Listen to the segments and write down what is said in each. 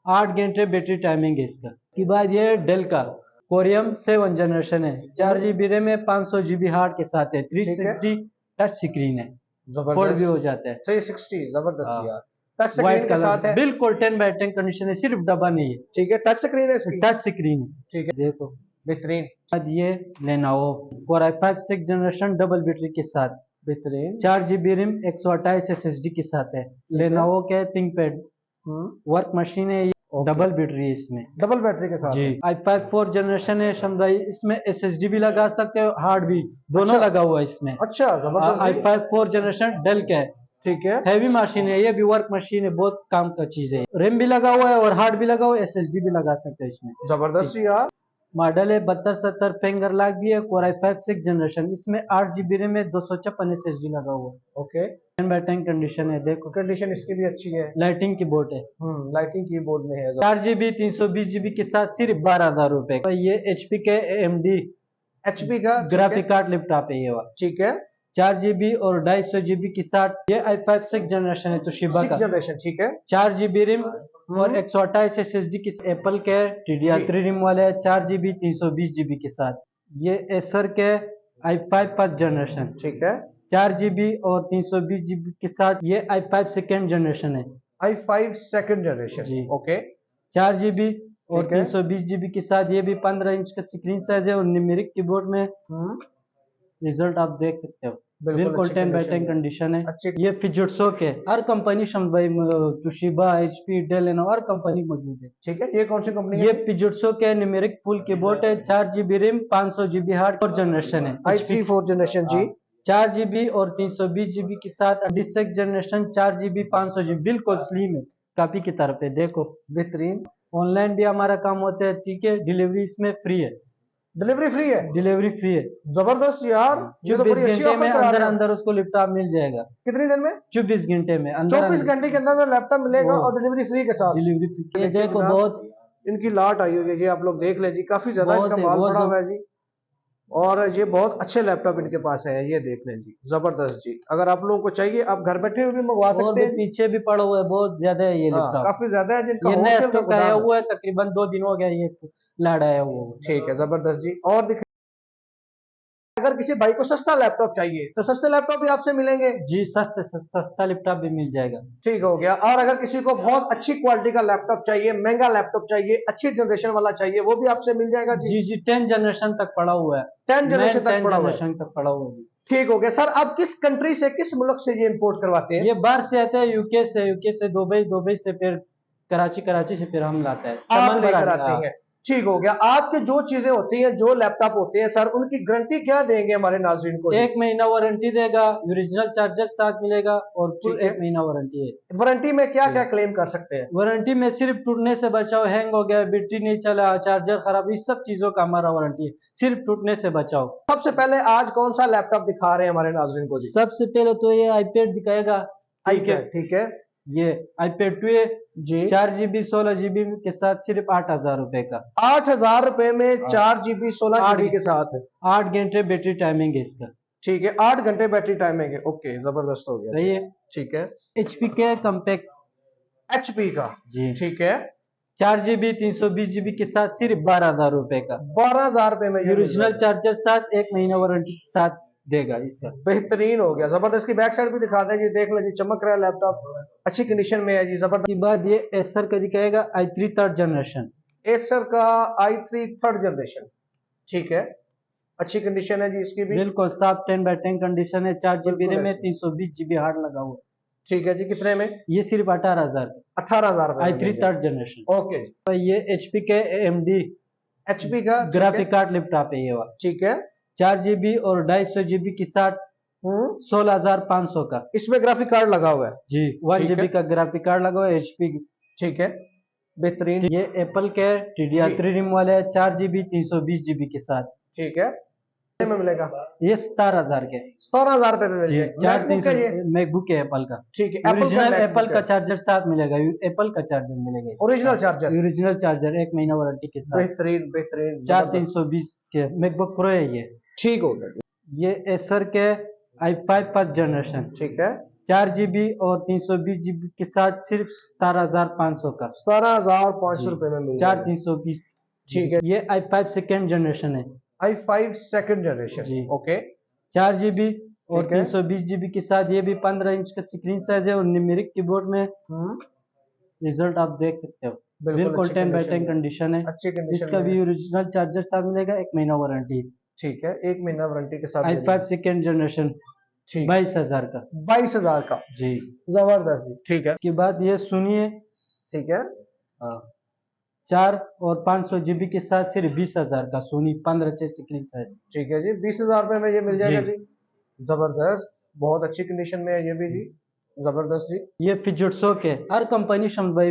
8 घंटे battery timing है इसका। के बाद ये डेल का कोरियम 7 जनरेशन है, 4 GB रैम है, 500 GB हार्ड के साथ है, 360 टच स्क्रीन है, फोल्ड भी हो जाता है। 360 जबरदस्त यार। टच व्हाइट स्क्रीन के साथ कलर है, बिल्कुल 10x10 कंडीशन है, सिर्फ डब्बा नहीं है। ठीक है, टच स्क्रीन है इसकी, टच स्क्रीन है, ठीक है, देखो बेहतरीन। बाद ये Lenovo Core i5 6 generation double battery के साथ, बेहतरीन, 4 GB रैम, 128 SSD के साथ है। लेनोवो के थिंकपैड वर्क मशीन है, डबल बैटरी है इसमें, डबल बैटरी के साथ जी। है। i5 4 जनरेशन है शम्स भाई, इसमें SSD भी लगा सकते हो, हार्ड भी, दोनों अच्छा, लगा हुआ है इसमें। अच्छा जबरदस्त जी। i5 4 जनरेशन डेल का है, ठीक है, हैवी मशीन है, ये भी वर्क मशीन है, बहुत काम का चीज है। रैम भी लगा हुआ है और हार्ड भी लगा हुआ है, SSD भी लगा सकते हैं इसमें, जबरदस्त यार। मॉडल है 7270 फिंगर लॉक भी है, Core i5 6 जनरेशन, इसमें 8 GB रैम में 256 SSD लगा हुआ है। ओके, 10x10 कंडीशन है, देखो कंडीशन इसकी भी अच्छी है। लाइटिंग की बोर्ड है, लाइटिंग कीबोर्ड में है। 4 GB 320 GB के साथ सिर्फ 12,000 रुपए का। ये HP के AMD एचपी का ग्राफिक कार्ड लैपटॉप है ये वाला, ठीक है, 4 GB और 250 GB के साथ। ये i5 6 जनरेशन है तोशिबा 6 का, जनरेशन, ठीक है, 4 GB रैम और 128 SSD की। एप्पल के DDR3 रैम वाले है, 4 GB 320 GB के साथ। ये एसर के i5 5 जनरेशन, ठीक है, 4 GB और 320 GB के साथ। ये i5 सेकेंड जनरेशन है, i5 सेकंड जनरेशन, जी। ओके, 4 GB और ठीक है। 320 GB के साथ। ये भी 15 इंच का स्क्रीन साइज है और न्यूमेरिक कीबोर्ड में रिजल्ट आप देख सकते हो, बिल्कुल 10x10 कंडीशन है। अच्छी, ये फिजिट्सो के हर कंपनी शम्स भाई, तोशिबा, HP, डेल, लेनोवो हर कंपनी मौजूद है। ठीक है, ये कौन सी कंपनी ये है? फिजिट्सो के न्यूमेरिक फुल कीबोर्ड है, 4 GB RAM, 500 GB hard, 4 generation है, i3 4 जनरेशन जी, 4 GB और 320 GB के साथ। 26 जनरेशन, 4 GB 500 GB, बिल्कुल स्लिम है, कॉपी की तरफ है, देखो बेहतरीन। ऑनलाइन भी हमारा काम होता है, ठीक है, डिलीवरी इसमें फ्री है, डिलीवरी फ्री है, डिलीवरी फ्री है। जबरदस्त यार, ये तो 24 बड़ी अच्छी घंटे ऑफर में करा अंदर रहे हो। अंदर उसको लैपटॉप मिल जाएगा, कितनी देर में? 24 घंटे में अंदर 24 घंटे के अंदर लैपटॉप मिलेगा और डिलीवरी फ्री के साथ। Delivery free. ये देखिए देखो जनाब, बहुत इनकी लाट आई हुई है जी, आप लोग देख ले जी, काफी ज्यादा बहुत इनका है, माल बहुत पड़ा हुआ है जी, और ये बहुत अच्छे लैपटॉप इनके पास है, ये देख लें जी, जबरदस्त जी। अगर आप लोगों को चाहिए आप घर बैठे हुए भी मंगवा और सकते भी हैं जी। पीछे भी पड़ा हुआ है, बहुत ज्यादा है ये हाँ, लैपटॉप, काफी ज्यादा है जिनका ये नया होलसेल का स्टॉक आया गोदाम है। हुआ है, तकरीबन 2 दिन हो गया ये लाड आया हुआ है। ठीक है, जबरदस्त जी। और दिख, अगर किसी भाई को सस्ता लैपटॉप चाहिए तो सस्ते लैपटॉप भी आपसे मिलेंगे जी, सस्ता लैपटॉप भी मिल जाएगा। ठीक हो गया। और अगर किसी को बहुत अच्छी क्वालिटी का लैपटॉप चाहिए, महंगा लैपटॉप चाहिए, अच्छी जनरेशन वाला चाहिए, वो भी आपसे मिल जाएगा जी। जी जी, 10 जनरेशन तक पड़ा हुआ है, 10 जनरेशन तक 10 पड़ा हुआ है, जनरेशन तक पड़ा हुआ है जी। ठीक हो गया। सर आप किस कंट्री से, किस मुल्क से ये इंपोर्ट करवाते हैं? ये बाहर से आते हैं, यूके से दुबई, दुबई से फिर कराची से फिर हम लाते हैं, आप सामान लेकर भरा आते हैं, ठीक हो गया। आपके जो चीजें होती हैं, जो लैपटॉप होते हैं सर, उनकी गारंटी क्या देंगे हमारे नाज़रीन को? 1 महीना वारंटी देगा, ओरिजिनल चार्जर साथ मिलेगा और फुल 1 महीना वारंटी है। वारंटी में क्या क्या क्लेम कर सकते हैं? वारंटी में सिर्फ टूटने से बचाओ, हैंग हो गया, बैटरी नहीं चला, चार्जर खराब, इस सब चीजों का हमारा वारंटी है, सिर्फ टूटने से बचाओ। सबसे पहले आज कौन सा लैपटॉप दिखा रहे हैं हमारे नाज़रीन को जी? सबसे पहले तो ये iPad दिखाएगा, iPad, ठीक है, ये iPad 2 है जी, 4 GB 16 GB के साथ, सिर्फ 8,000 रुपए का। 8,000 रुपए में 4 GB 16 GB के साथ 8 घंटे बैटरी टाइमिंग है इसका, ठीक है, 8 घंटे बैटरी टाइमिंग है, ओके, जबरदस्त हो गया, सही है। ठीक है, HP के कम्पैक्ट HP का जी, ठीक है, 4 GB 320 GB के साथ, सिर्फ 12,000 रुपए का। 12,000 रुपए में ये मिल ओरिजिनल जाएगा। चार्जर साथ, 1 महीना वारंटी के साथ देगा इसका। बेहतरीन हो गया, जबरदस्त। की बैक साइड भी दिखा दें जी, देख लो जी, चमक रहा है लैपटॉप, अच्छी कंडीशन में है जी, जबरदस्त। के बाद ये एसर का दिखाएगा i3 3rd जनरेशन, एसर का i3 3rd जनरेशन, ठीक है, अच्छी कंडीशन है जी इसकी भी, बिल्कुल साफ 10x10 कंडीशन है, 4 GB बिल्कुल रैम है, ऐसे। 320 GB हार्ड लगा हुआ है। ठीक है जी, कितने में? ये सिर्फ 18,000, 18,000 रुपए में i3 मिल जाएगा। 3rd generation. ओके जी, तो ये HP के AMD HP का ग्राफिक कार्ड लैपटॉप है ये वाला, ठीक है, 4 GB और 250 GB के साथ, 16,500 का। इसमें ग्राफिक कार्ड लगा हुआ है जी, 1 ठीक है। GB का ग्राफिक कार्ड लगा हुआ है HP। ठीक है, बेहतरीन, ये एप्पल के DDR3 रैम वाले है, 4 GB 320 GB के साथ, ठीक है, कितने में मिलेगा? ये 17,000 के। 17,000 रुपए में मिल जी, जाएगा। मैकबुक है ये, मैकबुक है एप्पल का, ठीक है, ओरिजिनल एप्पल MacBook का है। चार्जर साथ मिलेगा, एप्पल का चार्जर मिलेगा, ओरिजिनल चार्जर, ओरिजिनल चार्जर 1 महीना वारंटी के साथ, बेहतरीन बेहतरीन, 4,320 के मैकबुक प्रो है ये। ठीक हो गया, ये एसर के i5 फर्स्ट जनरेशन, ठीक है, 4 GB और 320 GB के साथ सिर्फ 17,500 का। 17,500 जी। रुपए में मिल चार जाएगा। 320। ठीक है। ये i5 सेकेंड जनरेशन है। i5 second generation. जी। ओके। 4 GB और ठीक है। 320 GB के साथ ये भी 15 इंच का स्क्रीन साइज है और न्यूमेरिक कीबोर्ड में रिजल्ट आप देख सकते हो। बिल्कुल अच्छी 10 बाई 10 कंडीशन में। कंडीशन है। अच्छी कंडीशन इसका में भी है। ओरिजिनल चार्जर साथ मिलेगा, 1 महीना वारंटी। ठीक है, 1 महीना वारंटी के साथ i5 सेकेंड जनरेशन ठीक। 22,000 का। 22,000 का। जी। जबरदस्त जी। ठीक है। उसके बाद ये सुनिए, ठीक है। 4 और 500 GB के साथ सिर्फ 20,000 का सोनी 15 स्क्रीन साइज। ठीक है जी, 20,000 रुपए में ये मिल जाएगा जी। जी। जबरदस्त, बहुत अच्छी कंडीशन में है ये भी जी। जबरदस्त जी। ये फिजिट्सो के हर कंपनी भाई,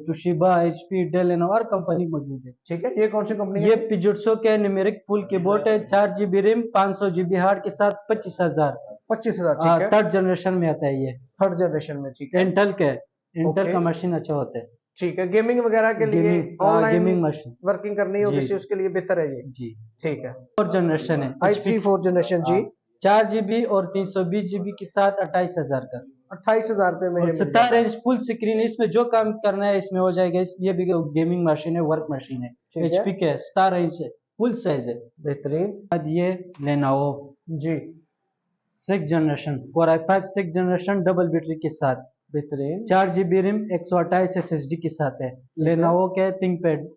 तुशिबा, HP, डेल, लेनोवो हर कंपनी मौजूद है। ठीक है, ये कौन सी कंपनी ये है? फिजिट्सो के न्यूमेरिक फुल कीबोर्ड है, 4 GB रैम 500 GB हार्ड के साथ 25,000। 25,000। ठीक है। थर्ड जनरेशन में आता है ये। थर्ड जनरेशन में। ठीक है। इंटेल के, इंटेल ओके। का मशीन अच्छा होता है। ठीक है, गेमिंग वगैरह के लिए ऑनलाइन गेमिंग मशीन। वर्किंग करनी हो जी। किसी, उसके लिए बेहतर है ये। जी। ठीक है। 4 जनरेशन है i3 4th जनरेशन जी। 4 GB और 320 GB के साथ 28,000 का। 28,000 रुपए में और ये मिल 17 जाएगा। इंच फुल स्क्रीन है, इसमें जो काम करना है इसमें हो जाएगा। ये भी गेमिंग मशीन है, वर्क मशीन है। ठीक है। HP के 17 इंच है, फुल साइज है। बेहतरीन बाद ये लेनोवो जी। 6 generation Core i5 6 generation double battery के साथ, बेहतरीन। 4 GB रैम 128 SSD के साथ है। लेनोवो के थिंकपैड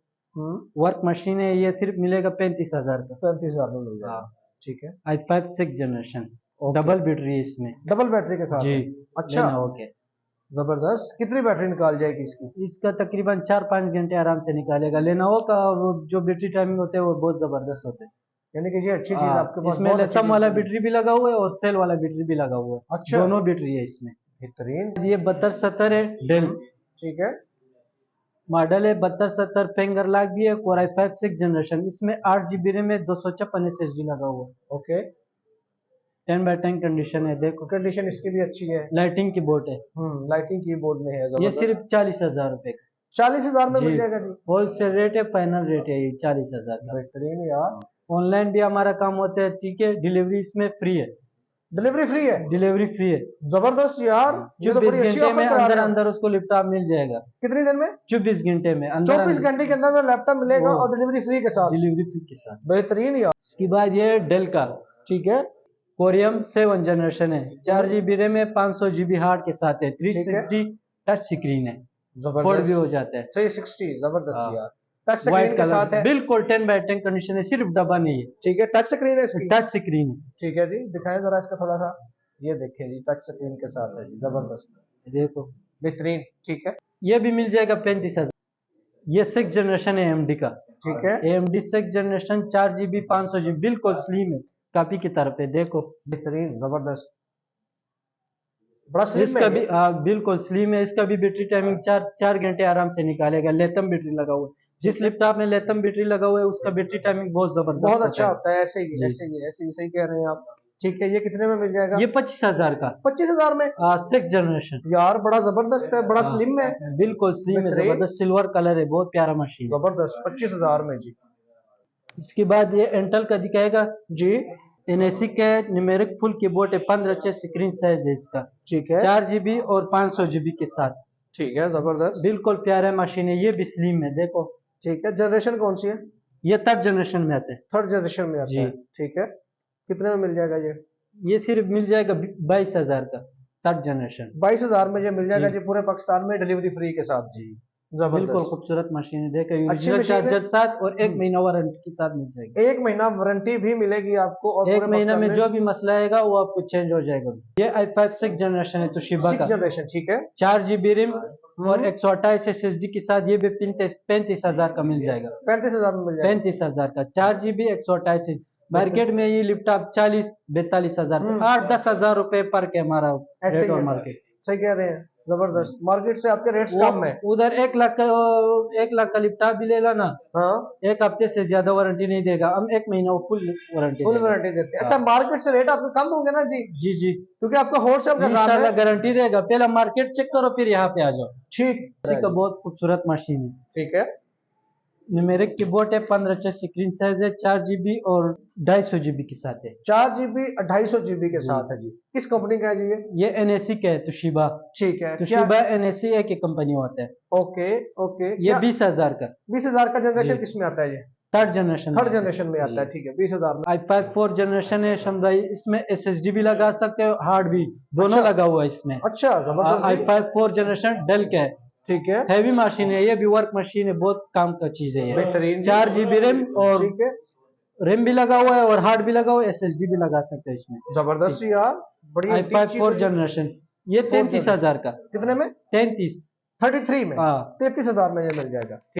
वर्क मशीन है, ये सिर्फ मिलेगा 35,000 का। 35,000 में मिल जाएगा। ठीक है। i5 6 generation okay. Double battery है इसमें। डबल बैटरी के साथ जी। है। अच्छा, लेनोवो के। जबरदस्त। कितनी बैटरी निकाल जाएगी इसकी? इसका तकरीबन 4-5 घंटे आराम से निकालेगा। लेनोवो का वो जो बैटरी टाइमिंग होते हैं वो बहुत जबरदस्त होते हैं। यानी कि ये अच्छी चीज आपके पास, इसमें बहुत अच्छी लेथम वाला चीज है। बैटरी भी लगा हुआ है और सेल वाला बैटरी भी लगा हुआ है। अच्छा। दोनों बैटरी है इसमें। बेहतरीन। ये 7270 है, डेल ठीक है। मॉडल है। 7270 फिंगर लॉक भी है। Core i5 6 जनरेशन, इसमें 8 GB रैम में 256 SSD लगा हुआ है। ओके। 10 बाई 10 कंडीशन है, देखो। कंडीशन इसकी भी अच्छी है। लाइटिंग की बोर्ड है। लाइटिंग कीबोर्ड में है। ये जबरदस्त। सिर्फ 40,000 रुपए का। 40,000 में जी। मिल जाएगा जी। होलसेल रेट है, फाइनल रेट है ये 40,000 का। बेहतरीन यार। ऑनलाइन भी हमारा काम होता है, ठीक है। डिलीवरी इसमें फ्री है। डिलीवरी फ्री है? डिलीवरी फ्री है। जबरदस्त यार, ये तो 24 बड़ी अच्छी घंटे में ऑफर करा अंदर रहे हो। अंदर उसको लैपटॉप मिल जाएगा। कितनी देर में? 24 घंटे में अंदर 24 घंटे के अंदर लैपटॉप मिलेगा और डिलीवरी फ्री के साथ। डिलीवरी फ्री के साथ। बेहतरीन यार। इसके बाद ये डेल का, ठीक है। कोरियम 7 जनरेशन है, 4 GB रैम है 500 GB हार्ड के साथ है। ठीक है। 360 टच स्क्रीन है, फोल्ड भी जबरदस्त। हो जाता है। 360 जबरदस्त हाँ। यार। टच स्क्रीन व्हाइट के कलर साथ है। बिल्कुल 10 बाई 10 कंडीशन है, सिर्फ डब्बा नहीं है। ठीक है, टच स्क्रीन है इसकी। टच स्क्रीन है। ठीक है जी, दिखाएं जरा इसका थोड़ा सा। ये देखें जी, टच स्क्रीन के साथ है जी। जबरदस्त, देखो। बेहतरीन। ठीक है। ये भी मिल जाएगा 35,000। ये 6 जनरेशन है AMD का। ठीक है। AMD 6 जनरेशन 4 GB 500 GB, बिल्कुल स्लिम है, कॉपी की तरफ है, देखो। बेहतरीन, जबरदस्त, बड़ा स्लिम इसका है भी ये। बिल्कुल स्लिम है। इसका भी बैटरी टाइमिंग 4 घंटे आराम से निकालेगा। लेथम बैटरी लगा हुआ है। जिस लैपटॉप में लेथम बैटरी लगा हुआ है उसका बैटरी टाइमिंग बहुत जबरदस्त बहुत होता अच्छा है। होता है। ऐसे ही जी। ऐसे ही ऐसे ही सही कह रहे हैं आप। ठीक है, ये कितने में मिल जाएगा? ये 25,000 का। 25,000 में? 6 जनरेशन। यार बड़ा जबरदस्त है, बड़ा स्लिम है। बिल्कुल स्लिम है, बेहतरीन। जबरदस्त सिल्वर कलर है, बहुत प्यारा मशीन है। जबरदस्त, 25,000 में जी। इसके बाद ये इंटेल का दिखाएगा जी। NSE का न्यूमेरिक फुल कीबोर्ड है, 15 स्क्रीन साइज है इसका। ठीक है। 4 GB और 500 GB के साथ। ठीक है, जबरदस्त, बिल्कुल प्यारा मशीन है, ये भी स्लिम है, देखो। ठीक है। जनरेशन कौन सी है? ये थर्ड जनरेशन में आते हैं। थर्ड जनरेशन में आता जी। है। ठीक है, कितने में मिल जाएगा ये? ये सिर्फ मिल जाएगा 22,000 का, थर्ड जनरेशन। 22,000 में ये मिल जाएगा जी। जी, पूरे पाकिस्तान में डिलीवरी फ्री के साथ जी। बिल्कुल जबरदस्त, खूबसूरत मशीन है, देखो। अच्छी ओरिजिनल मशीन है। चार्जर साथ और 1 महीना वारंटी के साथ मिल जाएगी। 1 महीना वारंटी भी मिलेगी आपको और 1 पूरे महीना पाकिस्तान में जो भी मसला आएगा वो आपको चेंज हो जाएगा। ये i5 6 जनरेशन है तोशिबा 6 का, जनरेशन। ठीक है। 4 GB रैम और 128 SSD के साथ। ये भी 35,000 का मिल जाएगा। 35,000 में मिल जाएगा। 35,000 का 4 GB 128। मार्केट में ये लैपटॉप 40-42,000, 8-10,000 रुपए पर के हमारा ऐसे रेट ही और है। मार्केट। सही कह रहे हैं, जबरदस्त। मार्केट से आपके रेट्स कम है। उधर 1 लाख का लैपटॉप भी ले लो ना, हाँ, 1 हफ्ते से ज्यादा वारंटी नहीं देगा। हम 1 महीना वो फुल वारंटी फुल देगा। वारंटी देते हैं। अच्छा, मार्केट से रेट आपके कम होंगे ना जी, जी जी, क्योंकि आपका होलसेल का काम इंशाल्लाह है। गारंटी देगा। पहले मार्केट चेक करो फिर यहाँ पे आ जाओ। ठीक इसी का बहुत खूबसूरत मशीन है। ठीक है। न्यूमेरिक कीबोर्ड है, 15 इंच स्क्रीन साइज है, 4 GB और 250 GB के साथ है। 4 GB 250 GB के साथ है जी। किस कंपनी का है जी ये NAC का है, तुशिबा। ठीक है। क्या तुशिबा NAC एक ही कंपनी होता है। Okay okay. ये 20,000 का, 20,000 का जनरेशन जी। किस में आता है ये? थर्ड जनरेशन थर्ड जनरेशन में आता है, ठीक है। 20,000 में। i5 4 जनरेशन है शमदाई। इसमें SSD भी लगा सकते हो, हार्ड भी, दोनों अच्छा। लगा हुआ है इसमें। अच्छा जबरदस्त जी। i5 4 जनरेशन डेल का है, ठीक है। हैवी मशीन है, ये भी वर्क मशीन है, बहुत काम का चीज है ये। बेहतरीन जी। 4 GB रैम और ठीक है। रैम भी लगा हुआ है और हार्ड भी लगा हुआ है, SSD भी लगा सकते हैं इसमें। जबरदस्त जी यार, बड़ी i5 4 जनरेशन, ये 33,000 का। कितने में? 33। 33 में हाँ। 33,000 में ये मिल जाएगा।